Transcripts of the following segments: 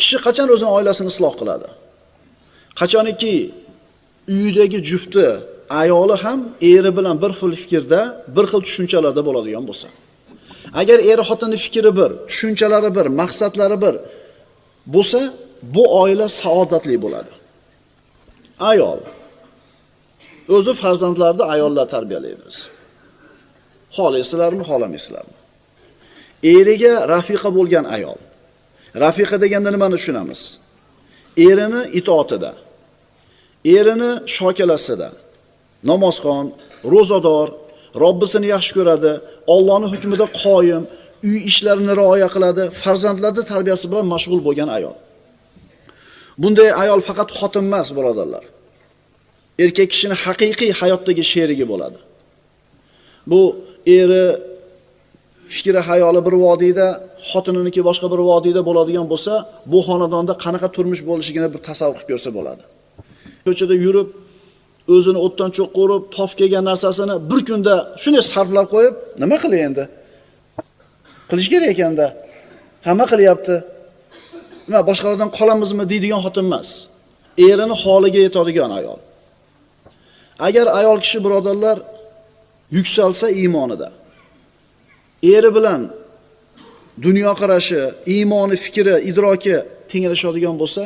Kishi qachon o'zining oilasini isloh qiladi? Qachoniki uyidagi jufti, ayoli ham eri bilan bir xil fikrda, bir xil tushunchalarda bo'ladigan bo'lsa. Agar eri xotinning fikri bir, tushunchalari bir, maqsadlari bir bo'lsa, bu oila saodatli bo'ladi. Ayol o'zi farzandlarni ayollar tarbiyalaydi biz. Xohlaysizlarmi, xohlamaysizlarmi? Eriga rafiqa bo'lgan ayol. Rafiqa deganda nimani tushunamiz? Erini itoatida, erini shokalasida, namozxon, ro'zador, Robbisini yaxshi ko'radi, Allohning hukmida qoyim, uy ishlarini rioya qiladi, farzandlarning tarbiyasi bilan mashg'ul bo'lgan ayol. Bunday ayol faqat xotin emas, birodarlar. Erkak kishining haqiqiy hayotdagi sherigi bo'ladi. Bu eri fikri hayoli bir vodiyda, xotininiki boshqa bir vodiyda bo'ladigan bo'lsa, bu xonadonda qanaqa turmush bo'lishigini bir tasavvur qilib ko'rsa bo'ladi. Ko'chada yurib, o'zini o'tdan cho'q qo'rib, tof kelgan narsasini bir kunda shunday sarflab qo'yib, nima qilay endi? Qilish kerak ekanda. Hamma qilyapti. Nima boshqalardan qolamizmi deydigan xotin emas. Erini holiga yetadigan ayol. Agar ayol kishi birodarlar yuksalsa iymonida, eri bilan dunyo qarashi, iymoni, fikri, idroki tenglashadigan bo'lsa,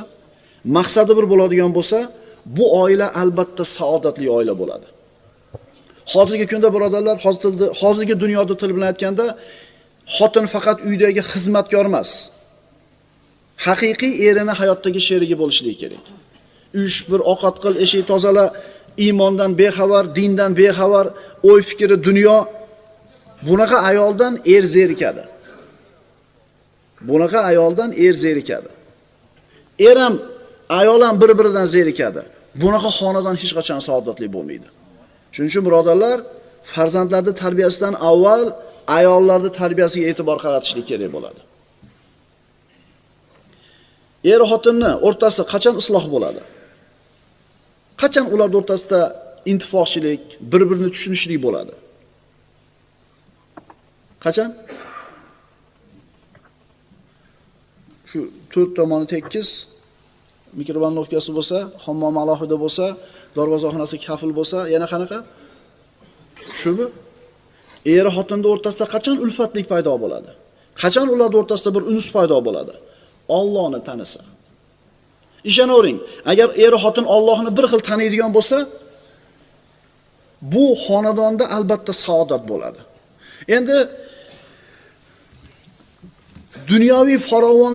maqsadi bir bo'ladigan bo'lsa, bu oila albatta saodatli oila bo'ladi. Hozirgi kunda birodarlar, hozirgi dunyoda til bilan aytganda, xotin faqat uydagi xizmatkor emas. Haqiqiy erini hayotdagi sherigi bo'lishligi kerak. Ush bir ovqat qil, eshik tozala, iymondan bexabar, dindan bexabar, o'y fikri, dunyo. Bunaqa ayoldan er zerikadi. Bunaqa ayoldan er zerikadi. Er ham, ayol ham bir-biridan zerikadi. Bunaqa xonadon hech qachon saodatli bo'lmaydi. Shuning uchun birodarlar, farzandlarning tarbiyasidan avval ayollarning tarbiyasiga e'tibor qaratishlik kerak bo'ladi. Er xotinni o'rtasida qachon isloh bo'ladi? Qachon ular o'rtasida intifoqchilik, bir-birini tushunishlik bo'ladi? Qachon? Shu 4 tomoni tekis, mikrovalnovkasi bo'lsa, hammom alohida bo'lsa, darvozaxonasi kafil bo'lsa, yana qanaqa? Shumi? Er xotinning o'rtasida qachon ulfatlik paydo bo'ladi? Qachon ular o'rtasida bir unus paydo bo'ladi? Allohni tanisa. Ishonavering, agar er xotin Allohni bir xil taniydigan bo'lsa, bu xonadonda albatta saodat bo'ladi. Endi dunyoviy farovon